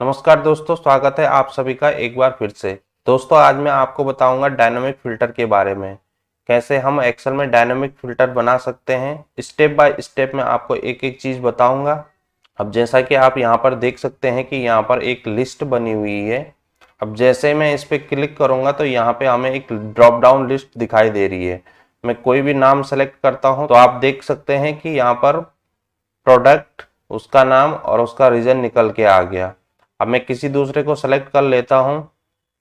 नमस्कार दोस्तों, स्वागत है आप सभी का एक बार फिर से। दोस्तों, आज मैं आपको बताऊंगा डायनामिक फिल्टर के बारे में। कैसे हम एक्सेल में डायनामिक फिल्टर बना सकते हैं। स्टेप बाय स्टेप मैं आपको एक एक चीज बताऊंगा। अब जैसा कि आप यहाँ पर देख सकते हैं कि यहाँ पर एक लिस्ट बनी हुई है। अब जैसे मैं इस पर क्लिक करूंगा तो यहाँ पे हमें एक ड्रॉप डाउन लिस्ट दिखाई दे रही है। मैं कोई भी नाम सेलेक्ट करता हूँ तो आप देख सकते हैं कि यहाँ पर प्रोडक्ट, उसका नाम और उसका रीजन निकल के आ गया। अब मैं किसी दूसरे को सेलेक्ट कर लेता हूं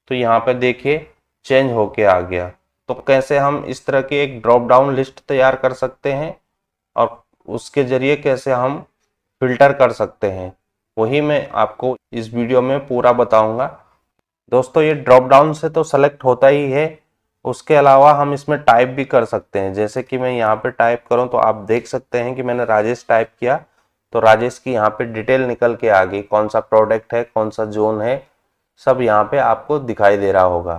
तो यहाँ पे देखिए चेंज होके आ गया। तो कैसे हम इस तरह की एक ड्रॉप डाउन लिस्ट तैयार कर सकते हैं और उसके जरिए कैसे हम फिल्टर कर सकते हैं, वही मैं आपको इस वीडियो में पूरा बताऊंगा। दोस्तों, ये ड्रॉप डाउन से तो सेलेक्ट होता ही है, उसके अलावा हम इसमें टाइप भी कर सकते हैं। जैसे कि मैं यहाँ पे टाइप करूँ तो आप देख सकते हैं कि मैंने राजेश टाइप किया तो राजेश की यहाँ पे डिटेल निकल के आ गई, कौन सा प्रोडक्ट है, कौन सा जोन है, सब यहाँ पे आपको दिखाई दे रहा होगा।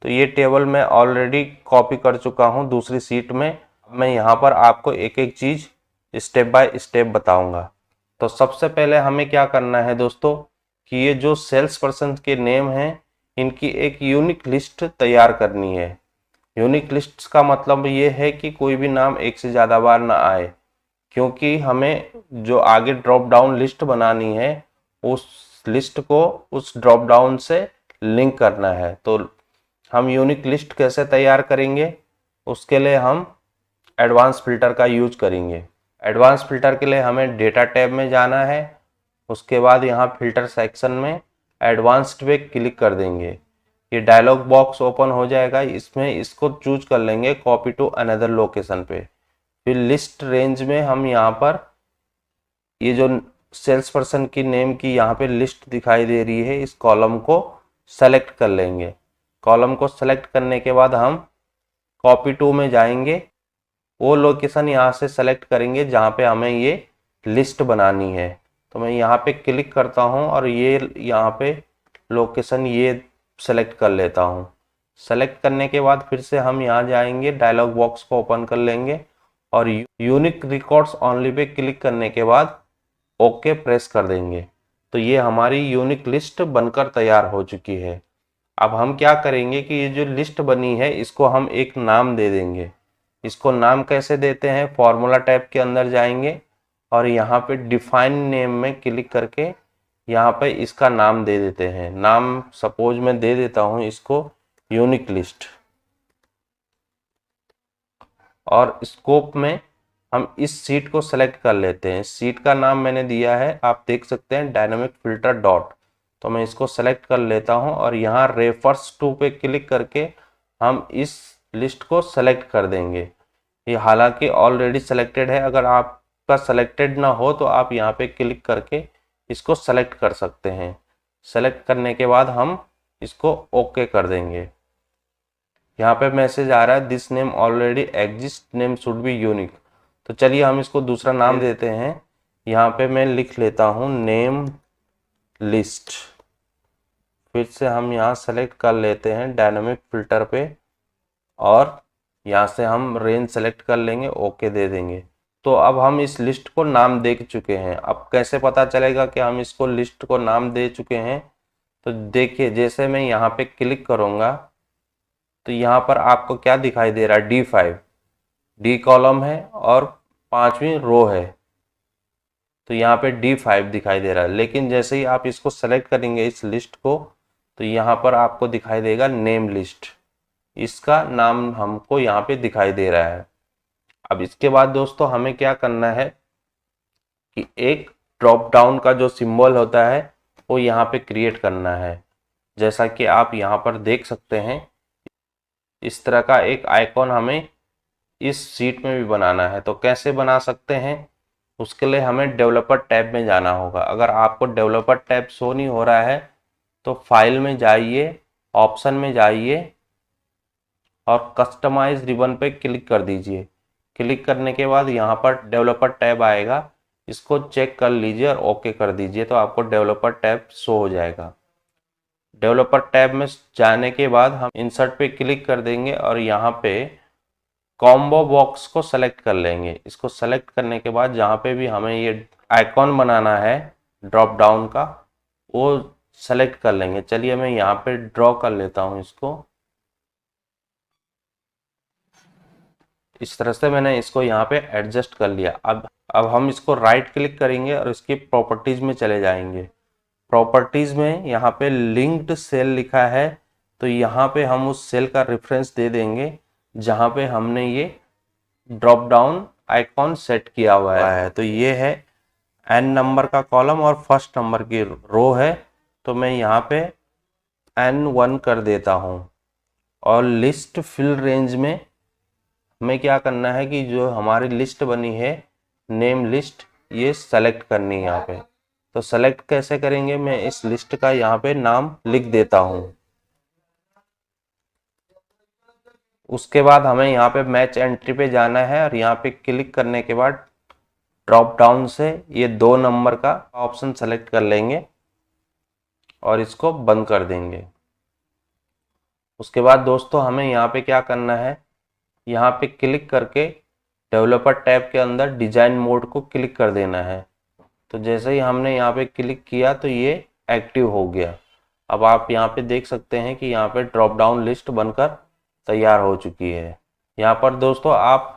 तो ये टेबल मैं ऑलरेडी कॉपी कर चुका हूँ दूसरी सीट में। मैं यहाँ पर आपको एक एक चीज स्टेप बाय स्टेप बताऊंगा। तो सबसे पहले हमें क्या करना है दोस्तों कि ये जो सेल्स पर्सन के नेम हैं, इनकी एक यूनिक लिस्ट तैयार करनी है। यूनिक लिस्ट का मतलब ये है कि कोई भी नाम एक से ज़्यादा बार ना आए, क्योंकि हमें जो आगे ड्रॉप डाउन लिस्ट बनानी है उस लिस्ट को उस ड्रॉप डाउन से लिंक करना है। तो हम यूनिक लिस्ट कैसे तैयार करेंगे, उसके लिए हम एडवांस फिल्टर का यूज करेंगे। एडवांस फिल्टर के लिए हमें डेटा टैब में जाना है। उसके बाद यहाँ फिल्टर सेक्शन में एडवांस्ड पे क्लिक कर देंगे। ये डायलॉग बॉक्स ओपन हो जाएगा, इसमें इसको चूज कर लेंगे कॉपी टू अनदर लोकेशन पे। फिर लिस्ट रेंज में हम यहाँ पर ये जो सेल्स पर्सन की नेम की यहाँ पे लिस्ट दिखाई दे रही है, इस कॉलम को सेलेक्ट कर लेंगे। कॉलम को सेलेक्ट करने के बाद हम कॉपी टू में जाएंगे, वो लोकेशन यहाँ से सेलेक्ट करेंगे जहाँ पे हमें ये लिस्ट बनानी है। तो मैं यहाँ पे क्लिक करता हूँ और ये यहाँ पे लोकेशन ये सेलेक्ट कर लेता हूँ। सेलेक्ट करने के बाद फिर से हम यहाँ जाएंगे, डायलॉग बॉक्स को ओपन कर लेंगे और unique records only pay click करने के बाद ओके प्रेस कर देंगे। तो ये हमारी यूनिक लिस्ट बनकर तैयार हो चुकी है। अब हम क्या करेंगे कि ये जो लिस्ट बनी है इसको हम एक नाम दे देंगे। इसको नाम कैसे देते हैं, फॉर्मूला टैब के अंदर जाएंगे और यहाँ पे डिफाइन नेम में क्लिक करके यहाँ पे इसका नाम दे देते हैं। नाम सपोज मैं दे देता हूँ इसको यूनिक लिस्ट। और स्कोप में हम इस सीट को सेलेक्ट कर लेते हैं। सीट का नाम मैंने दिया है, आप देख सकते हैं डायनामिक फिल्टर डॉट। तो मैं इसको सेलेक्ट कर लेता हूं और यहाँ रेफर्स टू पे क्लिक करके हम इस लिस्ट को सेलेक्ट कर देंगे। ये हालांकि ऑलरेडी सेलेक्टेड है, अगर आपका सेलेक्टेड ना हो तो आप यहाँ पे क्लिक करके इसको सेलेक्ट कर सकते हैं। सेलेक्ट करने के बाद हम इसको ओके कर देंगे। यहाँ पे मैसेज आ रहा है this name already exist, name should be unique. तो चलिए हम इसको दूसरा नाम देते हैं। यहाँ पे मैं लिख लेता हूँ नेम लिस्ट। फिर से हम यहाँ सेलेक्ट कर लेते हैं डायनामिक फिल्टर पे और यहाँ से हम रेंज सेलेक्ट कर लेंगे, ओके दे देंगे। तो अब हम इस लिस्ट को नाम दे चुके हैं। अब कैसे पता चलेगा कि हम इसको लिस्ट को नाम दे चुके हैं, तो देखिए जैसे मैं यहाँ पे क्लिक करूँगा तो यहाँ पर आपको क्या दिखाई दे रहा है, D5 डी कॉलम है और 5वीं रो है। तो यहाँ पे D5 दिखाई दे रहा है। लेकिन जैसे ही आप इसको सेलेक्ट करेंगे इस लिस्ट को तो यहाँ पर आपको दिखाई देगा नेम लिस्ट। इसका नाम हमको यहाँ पे दिखाई दे रहा है। अब इसके बाद दोस्तों हमें क्या करना है कि एक ड्रॉप डाउन का जो सिंबल होता है वो यहाँ पे क्रिएट करना है। जैसा कि आप यहाँ पर देख सकते हैं, इस तरह का एक आइकॉन हमें इस सीट में भी बनाना है। तो कैसे बना सकते हैं, उसके लिए हमें डेवलपर टैब में जाना होगा। अगर आपको डेवलपर टैब शो नहीं हो रहा है तो फाइल में जाइए, ऑप्शन में जाइए और कस्टमाइज रिबन पे क्लिक कर दीजिए। क्लिक करने के बाद यहाँ पर डेवलपर टैब आएगा, इसको चेक कर लीजिए और ओके कर दीजिए तो आपको डेवलपर टैब शो हो जाएगा। डेवलपर टैब में जाने के बाद हम इंसर्ट पे क्लिक कर देंगे और यहाँ पे कॉम्बो बॉक्स को सेलेक्ट कर लेंगे। इसको सेलेक्ट करने के बाद जहाँ पे भी हमें ये आइकॉन बनाना है ड्रॉप डाउन का, वो सेलेक्ट कर लेंगे। चलिए मैं यहाँ पे ड्रॉ कर लेता हूँ इसको। इस तरह से मैंने इसको यहाँ पे एडजस्ट कर लिया। अब हम इसको राइट क्लिक करेंगे और इसकी प्रॉपर्टीज में चले जाएंगे। प्रॉपर्टीज में यहाँ पे लिंक्ड सेल लिखा है, तो यहाँ पे हम उस सेल का रेफरेंस दे देंगे जहाँ पे हमने ये ड्रॉप डाउन आइकॉन सेट किया हुआ है। तो ये है n नंबर का कॉलम और फर्स्ट नंबर की रो है, तो मैं यहाँ पे n1 कर देता हूँ। और लिस्ट फिल रेंज में हमें क्या करना है कि जो हमारी लिस्ट बनी है नेम लिस्ट, ये सेलेक्ट करनी है यहाँ पे। तो सेलेक्ट कैसे करेंगे, मैं इस लिस्ट का यहाँ पे नाम लिख देता हूँ। उसके बाद हमें यहाँ पे मैच एंट्री पे जाना है और यहाँ पे क्लिक करने के बाद ड्रॉप डाउन से ये 2 नंबर का ऑप्शन सेलेक्ट कर लेंगे और इसको बंद कर देंगे। उसके बाद दोस्तों हमें यहाँ पे क्या करना है, यहाँ पे क्लिक करके डेवलपर टैब के अंदर डिजाइन मोड को क्लिक कर देना है। तो जैसे ही हमने यहाँ पे क्लिक किया तो ये एक्टिव हो गया। अब आप यहाँ पे देख सकते हैं कि यहाँ पे ड्रॉप डाउन लिस्ट बनकर तैयार हो चुकी है। यहाँ पर दोस्तों आप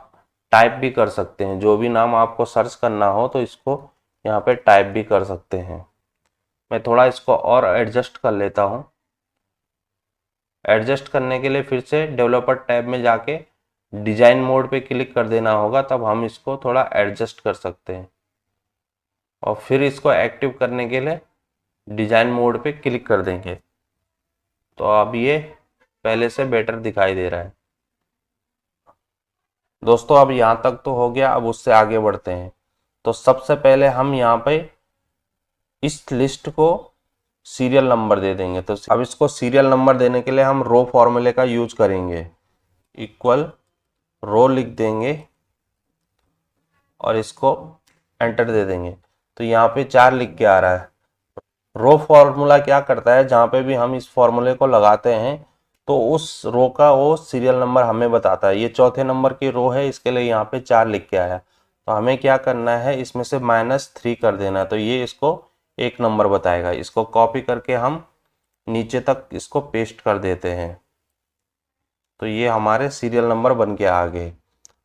टाइप भी कर सकते हैं, जो भी नाम आपको सर्च करना हो तो इसको यहाँ पे टाइप भी कर सकते हैं। मैं थोड़ा इसको और एडजस्ट कर लेता हूँ। एडजस्ट करने के लिए फिर से डेवलपर टैब में जाके डिजाइन मोड पे क्लिक कर देना होगा, तब हम इसको थोड़ा एडजस्ट कर सकते हैं। और फिर इसको एक्टिव करने के लिए डिजाइन मोड पे क्लिक कर देंगे। तो अब ये पहले से बेटर दिखाई दे रहा है। दोस्तों अब यहाँ तक तो हो गया, अब उससे आगे बढ़ते हैं। तो सबसे पहले हम यहाँ पे इस लिस्ट को सीरियल नंबर दे देंगे। तो अब इसको सीरियल नंबर देने के लिए हम रो फॉर्मूले का यूज करेंगे। इक्वल रो लिख देंगे और इसको एंटर दे देंगे। तो यहाँ पे 4 लिख के आ रहा है। रो फॉर्मूला क्या करता है, जहाँ पे भी हम इस फॉर्मूले को लगाते हैं तो उस रो का वो सीरियल नंबर हमें बताता है। ये चौथे नंबर की रो है, इसके लिए यहाँ पे 4 लिख के आया। तो हमें क्या करना है, इसमें से -3 कर देना। तो ये इसको 1 नंबर बताएगा। इसको कॉपी करके हम नीचे तक इसको पेस्ट कर देते हैं। तो ये हमारे सीरियल नंबर बन के आ गए।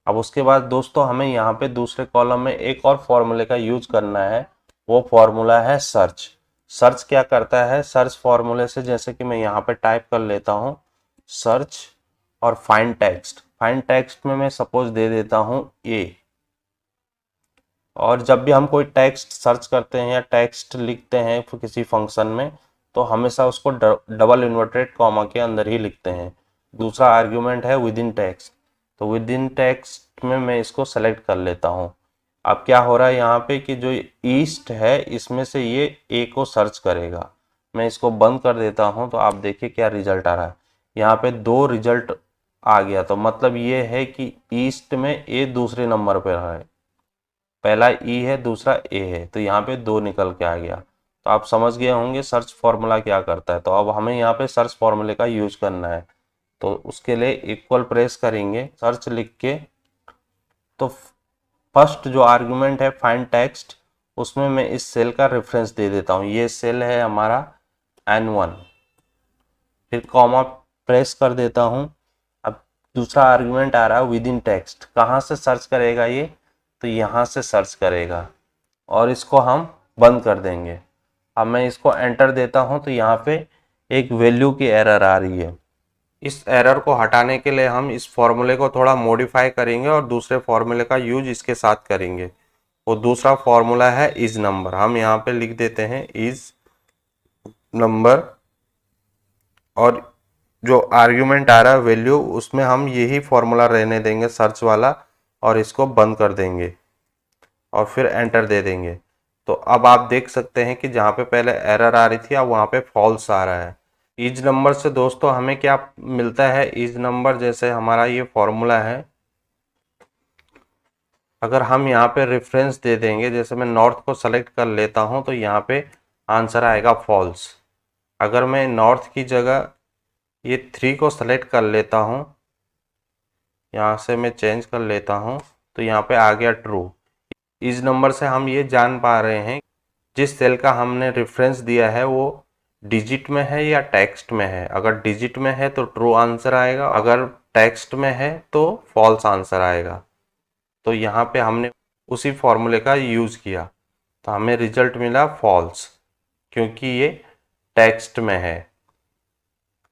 अब उसके बाद दोस्तों हमें यहाँ पे दूसरे कॉलम में एक और फॉर्मूले का यूज करना है। वो फॉर्मूला है सर्च। सर्च क्या करता है, सर्च फॉर्मूले से जैसे कि मैं यहाँ पे टाइप कर लेता हूँ सर्च और फाइंड टेक्स्ट। फाइंड टेक्स्ट में मैं सपोज दे देता हूँ ए। और जब भी हम कोई टेक्स्ट सर्च करते हैं या टेक्स्ट लिखते हैं किसी फंक्शन में, तो हमेशा उसको डबल इन्वर्टेड कॉमा के अंदर ही लिखते हैं। दूसरा आर्ग्यूमेंट है विद इन टेक्स्ट। तो विद इन टेक्स्ट में मैं इसको सेलेक्ट कर लेता हूँ। अब क्या हो रहा है यहाँ पे कि जो ईस्ट है इसमें से ये ए को सर्च करेगा। मैं इसको बंद कर देता हूँ तो आप देखिए क्या रिजल्ट आ रहा है। यहाँ पे 2 रिजल्ट आ गया। तो मतलब ये है कि ईस्ट में ए दूसरे नंबर पर है। पहला ई है, दूसरा ए है, तो यहाँ पे 2 निकल के आ गया। तो आप समझ गए होंगे सर्च फॉर्मूला क्या करता है। तो अब हमें यहाँ पे सर्च फॉर्मूले का यूज करना है। तो उसके लिए इक्वल प्रेस करेंगे, सर्च लिख के। तो फर्स्ट जो आर्गुमेंट है फाइंड टेक्स्ट, उसमें मैं इस सेल का रेफरेंस दे देता हूँ। ये सेल है हमारा N1। फिर कॉमा प्रेस कर देता हूँ। अब दूसरा आर्गुमेंट आ रहा है विद इन टेक्स्ट। कहाँ से सर्च करेगा ये, तो यहाँ से सर्च करेगा और इसको हम बंद कर देंगे। अब मैं इसको एंटर देता हूँ तो यहाँ पे एक वैल्यू की एरर आ रही है। इस एरर को हटाने के लिए हम इस फॉर्मूले को थोड़ा मॉडिफाई करेंगे और दूसरे फॉर्मूले का यूज इसके साथ करेंगे। वो दूसरा फॉर्मूला है इज नंबर। हम यहाँ पे लिख देते हैं इज नंबर और जो आर्ग्यूमेंट आ रहा है वैल्यू, उसमें हम यही फॉर्मूला रहने देंगे सर्च वाला और इसको बंद कर देंगे और फिर एंटर दे देंगे। तो अब आप देख सकते हैं कि जहाँ पे पहले एरर आ रही थी अब वहाँ पे फॉल्स आ रहा है। ईज नंबर से दोस्तों हमें क्या मिलता है, ईज नंबर जैसे हमारा ये फॉर्मूला है, अगर हम यहाँ पे रेफरेंस दे देंगे, जैसे मैं नॉर्थ को सेलेक्ट कर लेता हूँ तो यहाँ पे आंसर आएगा फॉल्स। अगर मैं नॉर्थ की जगह ये 3 को सेलेक्ट कर लेता हूँ, यहाँ से मैं चेंज कर लेता हूँ, तो यहाँ पे आ गया ट्रू। इस नंबर से हम ये जान पा रहे हैं जिस सेल का हमने रेफरेंस दिया है वो डिजिट में है या टेक्स्ट में है। अगर डिजिट में है तो ट्रू आंसर आएगा, अगर टेक्स्ट में है तो फॉल्स आंसर आएगा। तो यहाँ पे हमने उसी फॉर्मूले का यूज़ किया, तो हमें रिजल्ट मिला फॉल्स, क्योंकि ये टेक्स्ट में है।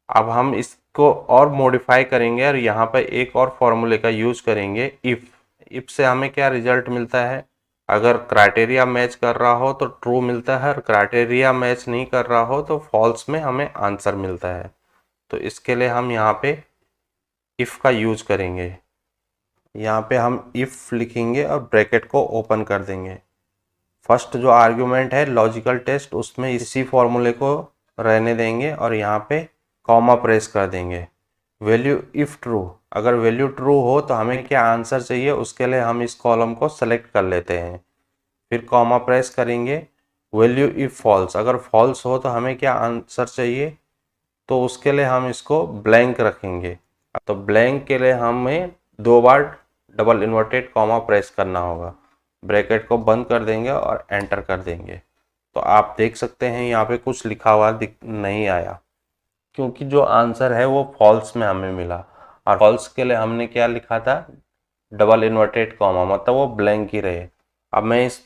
अब हम इसको और मॉडिफाई करेंगे और यहाँ पर एक और फॉर्मूले का यूज़ करेंगे, इफ़ से हमें क्या रिजल्ट मिलता है, अगर क्राइटेरिया मैच कर रहा हो तो ट्रू मिलता है और क्राइटेरिया मैच नहीं कर रहा हो तो फॉल्स में हमें आंसर मिलता है। तो इसके लिए हम यहाँ पे इफ़ का यूज़ करेंगे। यहाँ पे हम इफ़ लिखेंगे और ब्रैकेट को ओपन कर देंगे। फर्स्ट जो आर्ग्यूमेंट है लॉजिकल टेस्ट, उसमें इसी फॉर्मूले को रहने देंगे और यहाँ पे कॉमा प्रेस कर देंगे। वैल्यू इफ़ ट्रू, अगर वैल्यू ट्रू हो तो हमें क्या आंसर चाहिए, उसके लिए हम इस कॉलम को सेलेक्ट कर लेते हैं। फिर कॉमा प्रेस करेंगे। वैल्यू इफ़ फॉल्स, अगर फॉल्स हो तो हमें क्या आंसर चाहिए, तो उसके लिए हम इसको ब्लैंक रखेंगे। तो ब्लैंक के लिए हमें 2 बार डबल इन्वर्टेड कॉमा प्रेस करना होगा। ब्रैकेट को बंद कर देंगे और एंटर कर देंगे। तो आप देख सकते हैं यहाँ पे कुछ लिखा हुआ नहीं आया, क्योंकि जो आंसर है वो फॉल्स में हमें मिला। और फॉल्स के लिए हमने क्या लिखा था, डबल इन्वर्टेड कॉमा, मतलब वो ब्लैंक ही रहे। अब मैं इस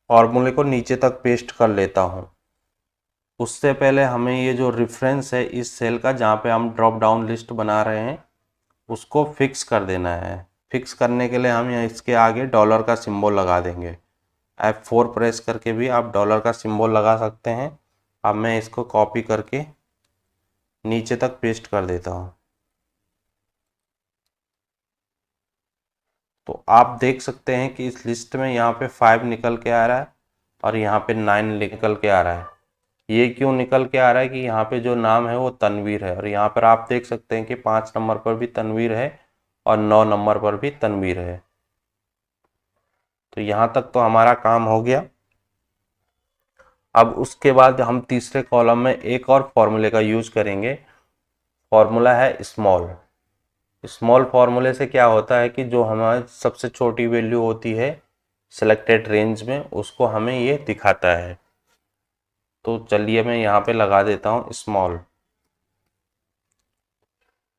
फॉर्मूले को नीचे तक पेस्ट कर लेता हूँ। उससे पहले हमें ये जो रेफरेंस है इस सेल का, जहाँ पे हम ड्रॉप डाउन लिस्ट बना रहे हैं, उसको फिक्स कर देना है। फिक्स करने के लिए हम यहाँ इसके आगे डॉलर का सिंबल लगा देंगे। F4 प्रेस करके भी आप डॉलर का सिंबल लगा सकते हैं। अब मैं इसको कॉपी करके नीचे तक पेस्ट कर देता हूँ। तो आप देख सकते हैं कि इस लिस्ट में यहाँ पे 5 निकल के आ रहा है और यहाँ पे 9 निकल के आ रहा है। ये क्यों निकल के आ रहा है कि यहाँ पे जो नाम है वो तनवीर है, और यहाँ पर आप देख सकते हैं कि 5 नंबर पर भी तनवीर है और 9 नंबर पर भी तनवीर है। तो यहाँ तक तो हमारा काम हो गया। अब उसके बाद हम तीसरे कॉलम में एक और फॉर्मूले का यूज़ करेंगे। फॉर्मूला है स्मॉल। स्मॉल फार्मूले से क्या होता है कि जो हमारी सबसे छोटी वैल्यू होती है सिलेक्टेड रेंज में, उसको हमें ये दिखाता है। तो चलिए मैं यहाँ पे लगा देता हूँ स्मॉल।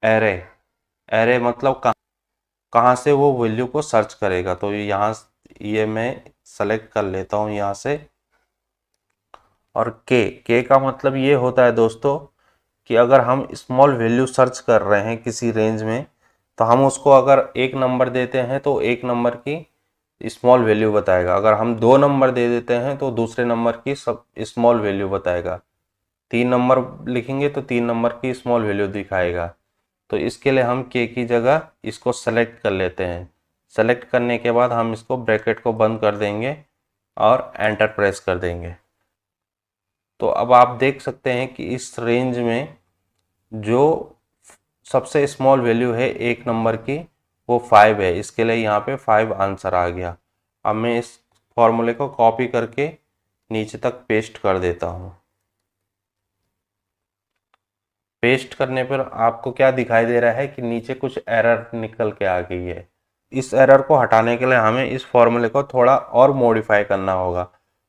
एरे, एरे मतलब कहाँ से वो वैल्यू को सर्च करेगा। तो यहाँ ये मैं सेलेक्ट कर लेता हूँ यहाँ से। और के का मतलब ये होता है दोस्तों कि अगर हम स्मॉल वैल्यू सर्च कर रहे हैं किसी रेंज में, तो हम उसको अगर 1 नंबर देते हैं तो 1 नंबर की स्मॉल वैल्यू बताएगा। अगर हम 2 नंबर दे देते हैं तो दूसरे नंबर की सब स्मॉल वैल्यू बताएगा। 3 नंबर लिखेंगे तो 3 नंबर की स्मॉल वैल्यू दिखाएगा। तो इसके लिए हम के की जगह इसको सेलेक्ट कर लेते हैं। सेलेक्ट करने के बाद हम इसको ब्रैकेट को बंद कर देंगे और एंटर प्रेस कर देंगे। तो अब आप देख सकते हैं कि इस रेंज में जो सबसे स्मॉल वैल्यू है 1 नंबर की वो 5 है। इसके लिए यहाँ पे 5 आंसर आ गया। अब मैं इस फॉर्मूले को कॉपी करके नीचे तक पेस्ट कर देता हूँ। पेस्ट करने पर आपको क्या दिखाई दे रहा है कि नीचे कुछ एरर निकल के आ गई है। इस एरर को हटाने के लिए हमें इस फॉर्मूले को थोड़ा और मॉडिफाई करना होगा।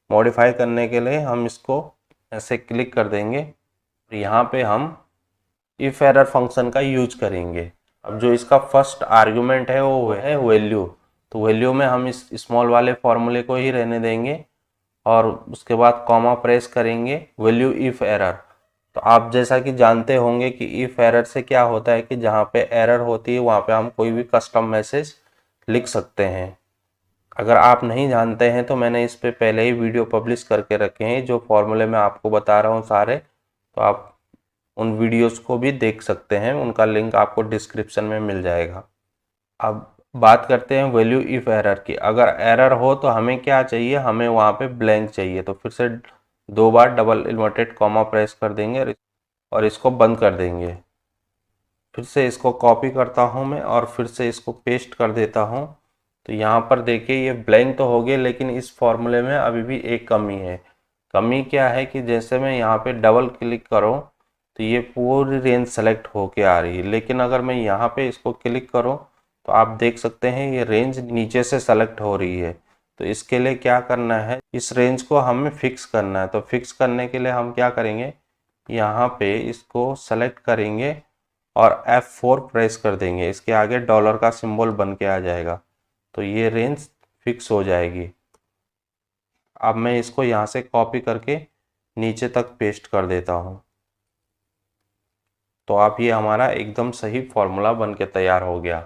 मॉडिफाई करने के लिए हम इसको ऐसे क्लिक कर देंगे। यहाँ पे हम इफ एरर फंक्शन का यूज करेंगे। अब जो इसका फर्स्ट आर्गुमेंट है वो है वैल्यू, तो वैल्यू में हम इस स्मॉल वाले फॉर्मूले को ही रहने देंगे और उसके बाद कॉमा प्रेस करेंगे वैल्यू इफ एरर। तो आप जैसा कि जानते होंगे कि इफ एरर से क्या होता है कि जहाँ पे एरर होती है वहाँ पे हम कोई भी कस्टम मैसेज लिख सकते हैं। अगर आप नहीं जानते हैं तो मैंने इस पे पहले ही वीडियो पब्लिश करके रखे हैं, जो फॉर्मूले मैं आपको बता रहा हूँ सारे, तो आप उन वीडियोस को भी देख सकते हैं। उनका लिंक आपको डिस्क्रिप्शन में मिल जाएगा। अब बात करते हैं वैल्यू इफ एरर की। अगर एरर हो तो हमें क्या चाहिए, हमें वहाँ पे ब्लैंक चाहिए। तो फिर से 2 बार डबल इन्वर्टेड कॉमा प्रेस कर देंगे और इसको बंद कर देंगे। फिर से इसको कॉपी करता हूँ मैं और फिर से इसको पेस्ट कर देता हूँ। तो यहाँ पर देखिए ये ब्लैंक तो हो गया, लेकिन इस फॉर्मूले में अभी भी एक कमी है। कमी क्या है कि जैसे मैं यहाँ पे डबल क्लिक करूँ तो ये पूरी रेंज सेलेक्ट होके आ रही है, लेकिन अगर मैं यहाँ पे इसको क्लिक करूँ तो आप देख सकते हैं ये रेंज नीचे से सेलेक्ट हो रही है। तो इसके लिए क्या करना है, इस रेंज को हमें फिक्स करना है। तो फिक्स करने के लिए हम क्या करेंगे, यहाँ पे इसको सेलेक्ट करेंगे और F4 प्रेस कर देंगे। इसके आगे डॉलर का सिंबल बन के आ जाएगा, तो ये रेंज फिक्स हो जाएगी। अब मैं इसको यहाँ से कॉपी करके नीचे तक पेस्ट कर देता हूँ। तो आप ये हमारा एकदम सही फॉर्मूला बन के तैयार हो गया।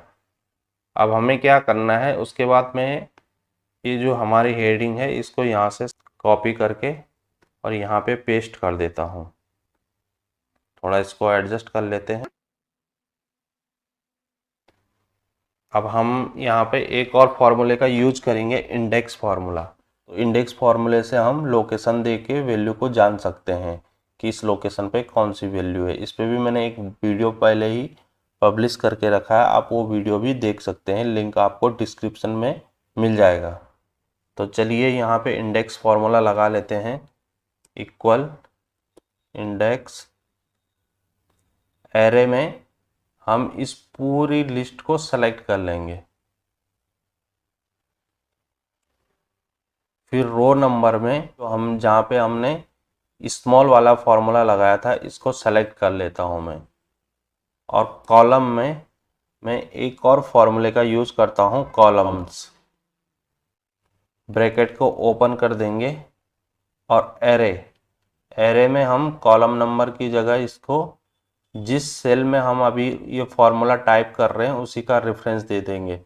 अब हमें क्या करना है, उसके बाद में ये जो हमारी हेडिंग है इसको यहाँ से कॉपी करके और यहाँ पे पेस्ट कर देता हूँ। थोड़ा इसको एडजस्ट कर लेते हैं। अब हम यहाँ पे एक और फॉर्मूले का यूज करेंगे, इंडेक्स फार्मूला। तो इंडेक्स फार्मूले से हम लोकेशन दे के वैल्यू को जान सकते हैं कि इस लोकेशन पे कौन सी वैल्यू है। इस पे भी मैंने एक वीडियो पहले ही पब्लिश करके रखा है, आप वो वीडियो भी देख सकते हैं, लिंक आपको डिस्क्रिप्शन में मिल जाएगा। तो चलिए यहाँ पे इंडेक्स फार्मूला लगा लेते हैं, इक्वल इंडेक्स एरे में हम इस पूरी लिस्ट को सेलेक्ट कर लेंगे। फिर रो नंबर में तो हम जहाँ पे हमने स्मॉल वाला फॉर्मूला लगाया था इसको सेलेक्ट कर लेता हूँ मैं। और कॉलम में मैं एक और फॉर्मूले का यूज करता हूँ, कॉलम्स। ब्रैकेट को ओपन कर देंगे और एरे में हम कॉलम नंबर की जगह इसको जिस सेल में हम अभी ये फॉर्मूला टाइप कर रहे हैं उसी का रेफरेंस दे देंगे।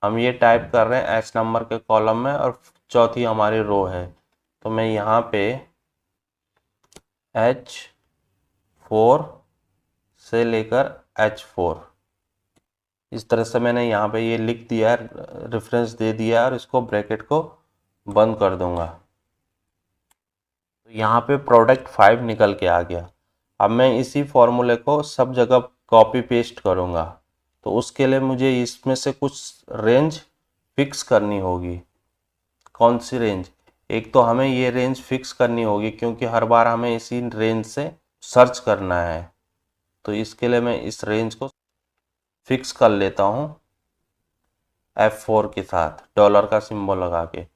हम ये टाइप कर रहे हैं H नंबर के कॉलम में और चौथी हमारी रो है, तो मैं यहाँ पे H4 से लेकर H4 इस तरह से मैंने यहाँ पे ये लिख दिया, रेफरेंस दे दिया और इसको ब्रैकेट को बंद कर दूंगा। तो यहाँ पे प्रोडक्ट 5 निकल के आ गया। अब मैं इसी फॉर्मूले को सब जगह कॉपी पेस्ट करूँगा, तो उसके लिए मुझे इसमें से कुछ रेंज फिक्स करनी होगी। कौन सी रेंज? एक तो हमें ये रेंज फिक्स करनी होगी क्योंकि हर बार हमें इसी रेंज से सर्च करना है। तो इसके लिए मैं इस रेंज को फिक्स कर लेता हूँ F4 के साथ डॉलर का सिंबल लगा के।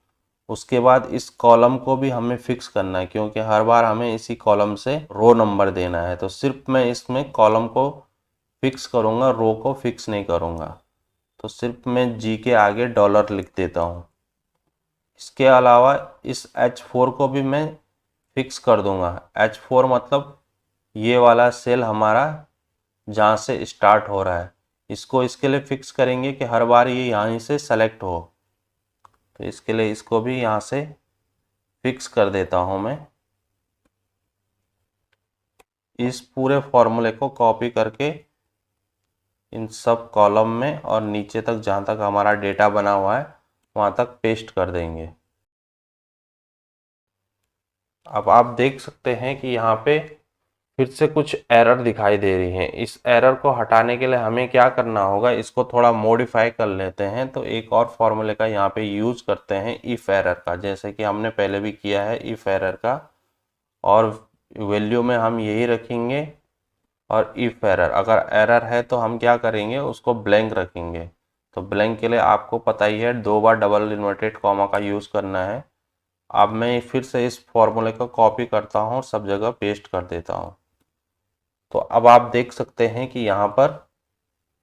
उसके बाद इस कॉलम को भी हमें फिक्स करना है क्योंकि हर बार हमें इसी कॉलम से रो नंबर देना है। तो सिर्फ मैं इसमें कॉलम को फिक्स करूँगा, रो को फिक्स नहीं करूँगा। तो सिर्फ मैं जी के आगे डॉलर लिख देता हूँ। इसके अलावा इस H4 को भी मैं फिक्स कर दूँगा। H4 मतलब ये वाला सेल हमारा जहाँ से स्टार्ट हो रहा है, इसको इसके लिए फिक्स करेंगे कि हर बार ये यहाँ से सेलेक्ट हो। तो इसके लिए इसको भी यहाँ से फिक्स कर देता हूँ मैं। इस पूरे फॉर्मूले को कॉपी करके इन सब कॉलम में और नीचे तक जहाँ तक हमारा डेटा बना हुआ है वहाँ तक पेस्ट कर देंगे। अब आप देख सकते हैं कि यहाँ पे फिर से कुछ एरर दिखाई दे रही हैं। इस एरर को हटाने के लिए हमें क्या करना होगा, इसको थोड़ा मॉडिफाई कर लेते हैं। तो एक और फॉर्मूले का यहाँ पे यूज करते हैं, इफ एरर का, जैसे कि हमने पहले भी किया है इफ एरर का। और वैल्यू में हम यही रखेंगे और इफ एरर, अगर एरर है तो हम क्या करेंगे, उसको ब्लैंक रखेंगे। तो ब्लैंक के लिए आपको पता ही है 2 बार डबल इन्वर्टेड कॉमा का यूज करना है। अब मैं फिर से इस फॉर्मूले को कॉपी करता हूँ, सब जगह पेस्ट कर देता हूँ। तो अब आप देख सकते हैं कि यहाँ पर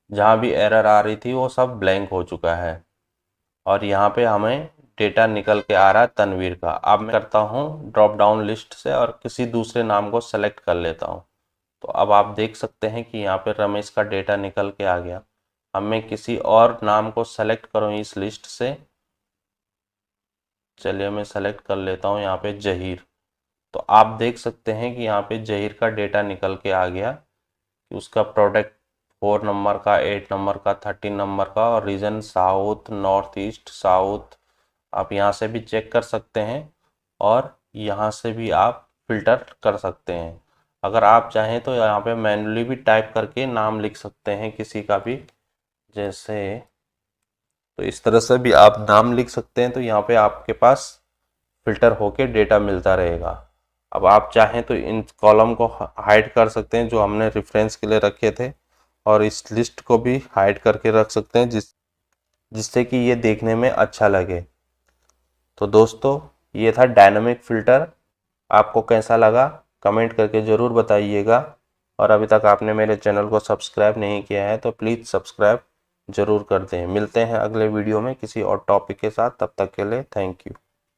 जहाँ भी एरर आ रही थी वो सब ब्लैंक हो चुका है और यहाँ पे हमें डेटा निकल के आ रहा है तनवीर का। अब मैं करता हूँ ड्रॉप डाउन लिस्ट से और किसी दूसरे नाम को सेलेक्ट कर लेता हूँ। तो अब आप देख सकते हैं कि यहाँ पे रमेश का डेटा निकल के आ गया। अब मैं किसी और नाम को सेलेक्ट करूँ इस लिस्ट से, चलिए मैं सेलेक्ट कर लेता हूँ यहाँ पे जहीर। तो आप देख सकते हैं कि यहाँ पे जहीर का डेटा निकल के आ गया कि उसका प्रोडक्ट 4 नंबर का, 8 नंबर का, 13 नंबर का और region south, north east, south. आप यहाँ से भी चेक कर सकते हैं और यहाँ से भी आप फिल्टर कर सकते हैं। अगर आप चाहें तो यहाँ पे मैन्युअली भी टाइप करके नाम लिख सकते हैं किसी का भी, जैसे तो इस तरह से भी आप नाम लिख सकते हैं। तो यहाँ पे आपके पास फिल्टर होके डेटा मिलता रहेगा। अब आप चाहें तो इन कॉलम को हाइड कर सकते हैं जो हमने रेफरेंस के लिए रखे थे, और इस लिस्ट को भी हाइड करके रख सकते हैं जिससे कि ये देखने में अच्छा लगे। तो दोस्तों ये था डायनामिक फ़िल्टर। आपको कैसा लगा कमेंट करके ज़रूर बताइएगा, और अभी तक आपने मेरे चैनल को सब्सक्राइब नहीं किया है तो प्लीज़ सब्सक्राइब ज़रूर कर दें। मिलते हैं अगले वीडियो में किसी और टॉपिक के साथ, तब तक के लिए थैंक यू।